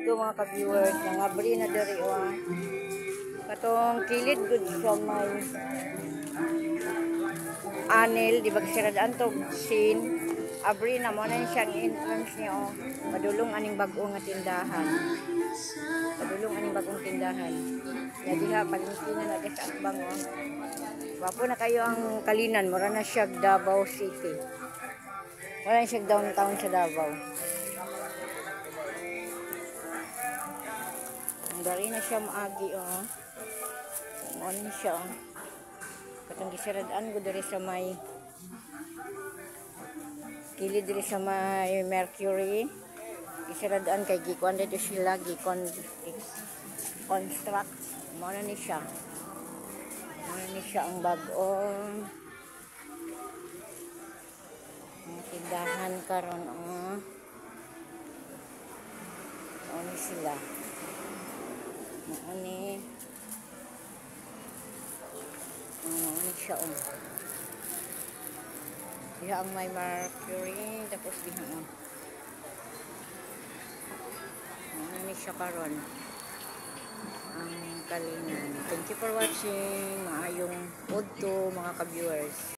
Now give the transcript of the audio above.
to mga ka-viewers, nangabri na diri o. Katong kilid good sa may anil, di ba kasiradaan to sin. Abri na mo na siyang entrance niya o. Padulong aning bagong nga tindahan. Padulong aning bagong tindahan. Ya diha palingkinan na sa Akbang o. Wapo na kayo ang kalinan, mura na siya Davao City. Wala na siya downtown sa Davao. Dari na siya maagi o. Ano siya o. Katong gisiradaan ko dari sa may kilid diri sa may Mercury. Gisiradaan kay gikuan dito sila construct. Muna ni siya. Muna ni siya ang bagong tindahan karon o. Ano sila? Ano siya o. Diha ang may Mercury, tapos diha o. Ano siya karon ang kalinan. Thank you for watching. Maayong udto mga ka-viewers.